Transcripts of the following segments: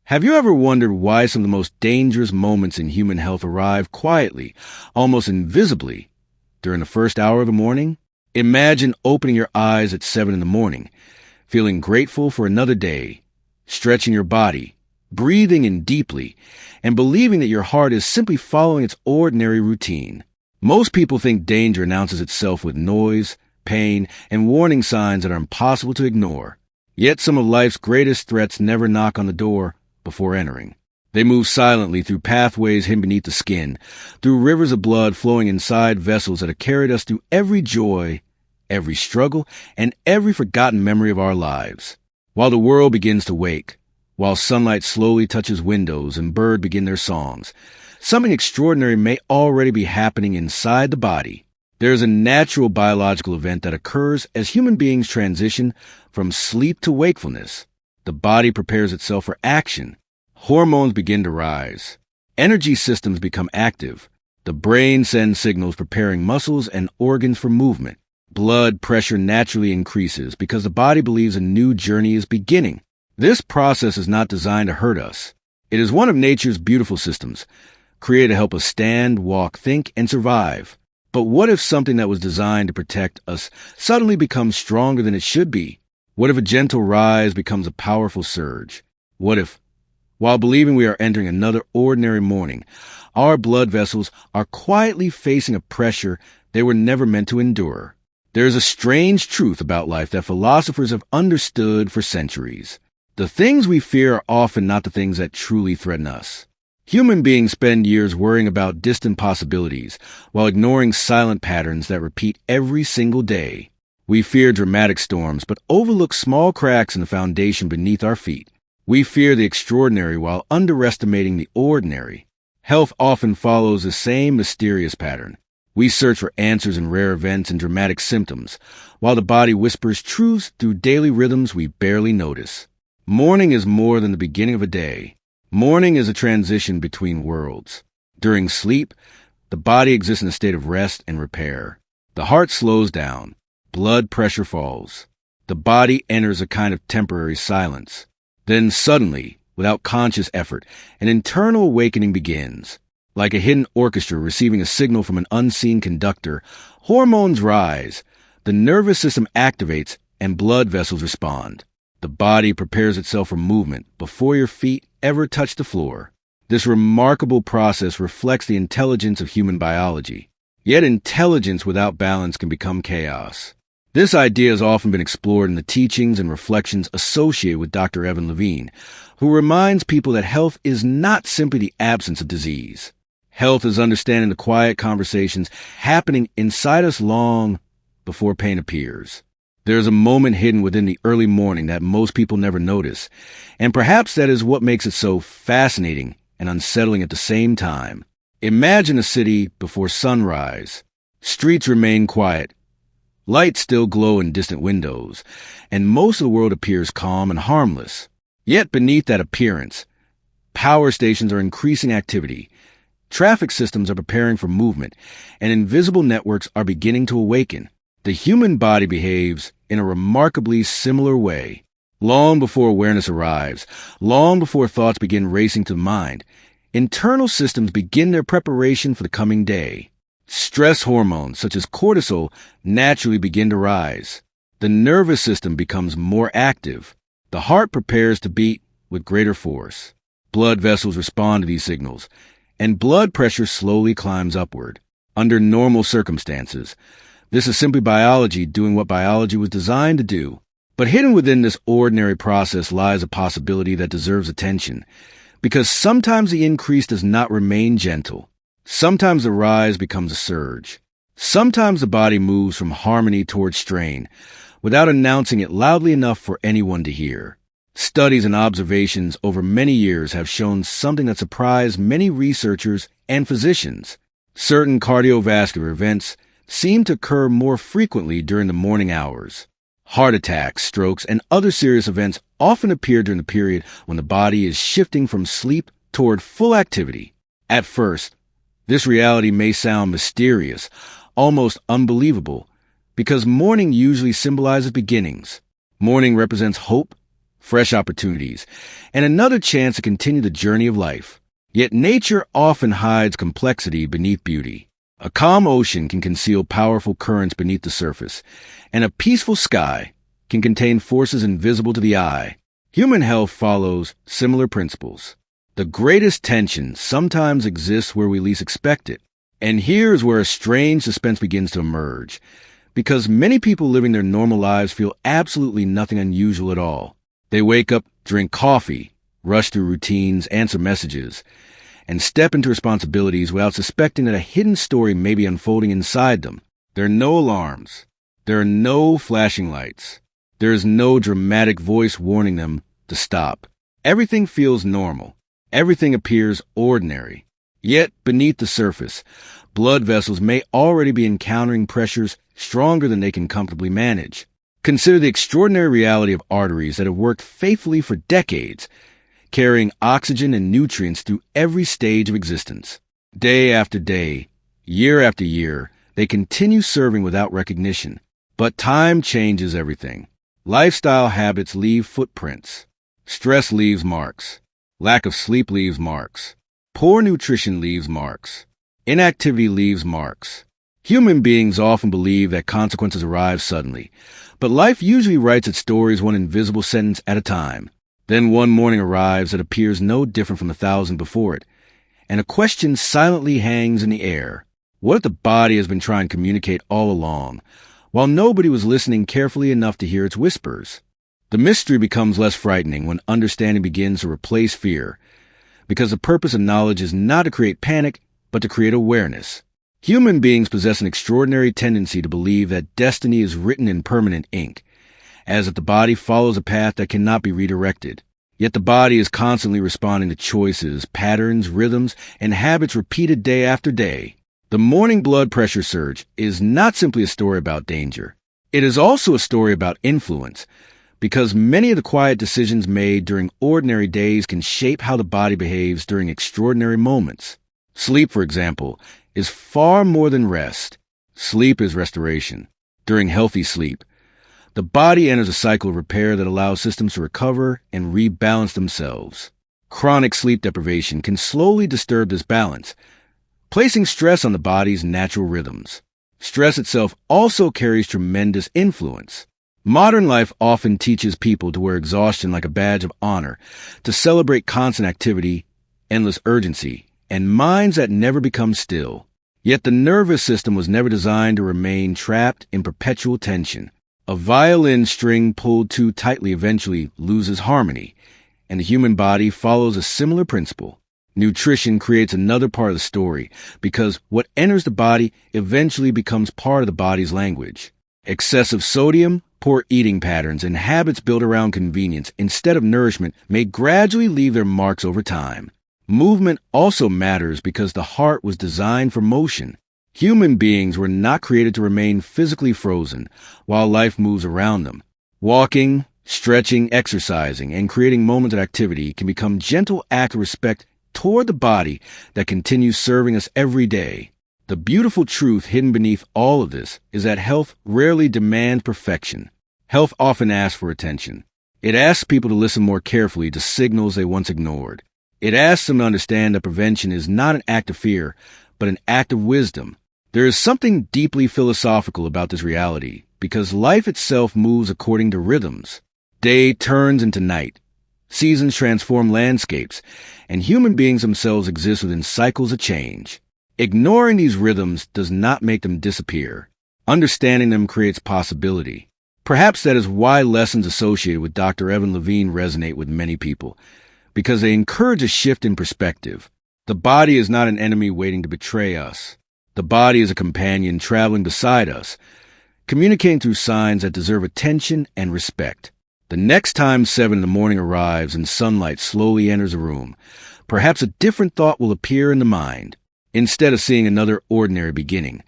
Have you ever wondered why some of the most dangerous moments in human health arrive quietly, almost invisibly, during the first hour of the morning? Imagine opening your eyes at 7 in the morning, feeling grateful for another day, stretching your body, breathing in deeply, and believing that your heart is simply following its ordinary routine. Most people think danger announces itself with noise, pain, and warning signs that are impossible to ignore. Yet some of life's greatest threats never knock on the door before entering. They move silently through pathways hidden beneath the skin, through rivers of blood flowing inside vessels that have carried us through every joy, every struggle, and every forgotten memory of our lives. While the world begins to wake, while sunlight slowly touches windows and birds begin their songs, something extraordinary may already be happening inside the body. There is a natural biological event that occurs as human beings transition from sleep to wakefulness. The body prepares itself for action. Hormones begin to rise. Energy systems become active. The brain sends signals preparing muscles and organs for movement. Blood pressure naturally increases because the body believes a new journey is beginning. This process is not designed to hurt us. It is one of nature's beautiful systems, created to help us stand, walk, think, and survive. But what if something that was designed to protect us suddenly becomes stronger than it should be? What if a gentle rise becomes a powerful surge? What if, while believing we are entering another ordinary morning, our blood vessels are quietly facing a pressure they were never meant to endure? There is a strange truth about life that philosophers have understood for centuries. The things we fear are often not the things that truly threaten us. Human beings spend years worrying about distant possibilities while ignoring silent patterns that repeat every single day. We fear dramatic storms, but overlook small cracks in the foundation beneath our feet. We fear the extraordinary while underestimating the ordinary. Health often follows the same mysterious pattern. We search for answers in rare events and dramatic symptoms, while the body whispers truths through daily rhythms we barely notice. Morning is more than the beginning of a day. Morning is a transition between worlds. During sleep, the body exists in a state of rest and repair. The heart slows down. Blood pressure falls. The body enters a kind of temporary silence. Then suddenly, without conscious effort, an internal awakening begins. Like a hidden orchestra receiving a signal from an unseen conductor, hormones rise, the nervous system activates, and blood vessels respond. The body prepares itself for movement before your feet ever touch the floor. This remarkable process reflects the intelligence of human biology. Yet intelligence without balance can become chaos. This idea has often been explored in the teachings and reflections associated with Dr. Evan Levine, who reminds people that health is not simply the absence of disease. Health is understanding the quiet conversations happening inside us long before pain appears. There is a moment hidden within the early morning that most people never notice, and perhaps that is what makes it so fascinating and unsettling at the same time. Imagine a city before sunrise. Streets remain quiet. Lights still glow in distant windows, and most of the world appears calm and harmless. Yet beneath that appearance, power stations are increasing activity, traffic systems are preparing for movement, and invisible networks are beginning to awaken. The human body behaves in a remarkably similar way. Long before awareness arrives, long before thoughts begin racing to the mind, internal systems begin their preparation for the coming day. Stress hormones, such as cortisol, naturally begin to rise. The nervous system becomes more active. The heart prepares to beat with greater force. Blood vessels respond to these signals, and blood pressure slowly climbs upward. Under normal circumstances, this is simply biology doing what biology was designed to do. But hidden within this ordinary process lies a possibility that deserves attention, because sometimes the increase does not remain gentle. Sometimes the rise becomes a surge. Sometimes the body moves from harmony towards strain, without announcing it loudly enough for anyone to hear. Studies and observations over many years have shown something that surprised many researchers and physicians. Certain cardiovascular events seem to occur more frequently during the morning hours. Heart attacks, strokes, and other serious events often appear during the period when the body is shifting from sleep toward full activity. At first, this reality may sound mysterious, almost unbelievable, because morning usually symbolizes beginnings. Morning represents hope, fresh opportunities, and another chance to continue the journey of life. Yet nature often hides complexity beneath beauty. A calm ocean can conceal powerful currents beneath the surface, and a peaceful sky can contain forces invisible to the eye. Human health follows similar principles. The greatest tension sometimes exists where we least expect it. And here's where a strange suspense begins to emerge, because many people living their normal lives feel absolutely nothing unusual at all. They wake up, drink coffee, rush through routines, answer messages, and step into responsibilities without suspecting that a hidden story may be unfolding inside them. There are no alarms. There are no flashing lights. There is no dramatic voice warning them to stop. Everything feels normal. Everything appears ordinary. Yet, beneath the surface, blood vessels may already be encountering pressures stronger than they can comfortably manage. Consider the extraordinary reality of arteries that have worked faithfully for decades, carrying oxygen and nutrients through every stage of existence. Day after day, year after year, they continue serving without recognition. But time changes everything. Lifestyle habits leave footprints. Stress leaves marks. Lack of sleep leaves marks. Poor nutrition leaves marks. Inactivity leaves marks. Human beings often believe that consequences arrive suddenly, but life usually writes its stories one invisible sentence at a time. Then one morning arrives that appears no different from 1,000 before it, and a question silently hangs in the air. What if the body has been trying to communicate all along, while nobody was listening carefully enough to hear its whispers? The mystery becomes less frightening when understanding begins to replace fear, because the purpose of knowledge is not to create panic, but to create awareness. Human beings possess an extraordinary tendency to believe that destiny is written in permanent ink, as if the body follows a path that cannot be redirected. Yet the body is constantly responding to choices, patterns, rhythms, and habits repeated day after day. The morning blood pressure surge is not simply a story about danger. It is also a story about influence, because many of the quiet decisions made during ordinary days can shape how the body behaves during extraordinary moments. Sleep, for example, is far more than rest. Sleep is restoration. During healthy sleep, the body enters a cycle of repair that allows systems to recover and rebalance themselves. Chronic sleep deprivation can slowly disturb this balance, placing stress on the body's natural rhythms. Stress itself also carries tremendous influence. Modern life often teaches people to wear exhaustion like a badge of honor, to celebrate constant activity, endless urgency, and minds that never become still. Yet the nervous system was never designed to remain trapped in perpetual tension. A violin string pulled too tightly eventually loses harmony, and the human body follows a similar principle. Nutrition creates another part of the story, because what enters the body eventually becomes part of the body's language. Excessive sodium, poor eating patterns, and habits built around convenience instead of nourishment may gradually leave their marks over time. Movement also matters because the heart was designed for motion. Human beings were not created to remain physically frozen while life moves around them. Walking, stretching, exercising, and creating moments of activity can become gentle acts of respect toward the body that continues serving us every day. The beautiful truth hidden beneath all of this is that health rarely demands perfection. Health often asks for attention. It asks people to listen more carefully to signals they once ignored. It asks them to understand that prevention is not an act of fear, but an act of wisdom. There is something deeply philosophical about this reality, because life itself moves according to rhythms. Day turns into night. Seasons transform landscapes, and human beings themselves exist within cycles of change. Ignoring these rhythms does not make them disappear. Understanding them creates possibility. Perhaps that is why lessons associated with Dr. Evan Levine resonate with many people, because they encourage a shift in perspective. The body is not an enemy waiting to betray us. The body is a companion traveling beside us, communicating through signs that deserve attention and respect. The next time 7 in the morning arrives and sunlight slowly enters a room, perhaps a different thought will appear in the mind. Instead of seeing another ordinary beginning,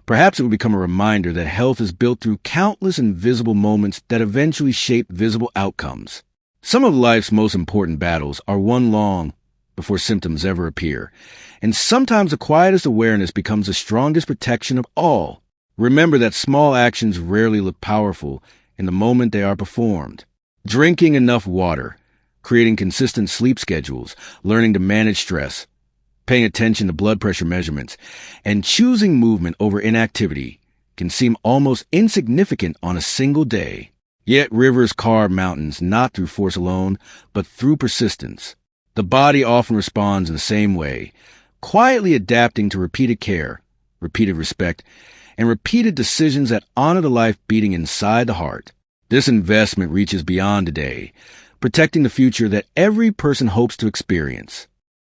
perhaps it will become a reminder that health is built through countless invisible moments that eventually shape visible outcomes. Some of life's most important battles are won long before symptoms ever appear, and sometimes the quietest awareness becomes the strongest protection of all. Remember that small actions rarely look powerful in the moment they are performed. Drinking enough water, creating consistent sleep schedules, learning to manage stress, paying attention to blood pressure measurements, and choosing movement over inactivity can seem almost insignificant on a single day. Yet rivers carve mountains not through force alone, but through persistence. The body often responds in the same way, quietly adapting to repeated care, repeated respect, and repeated decisions that honor the life beating inside the heart. This investment reaches beyond today, protecting the future that every person hopes to experience.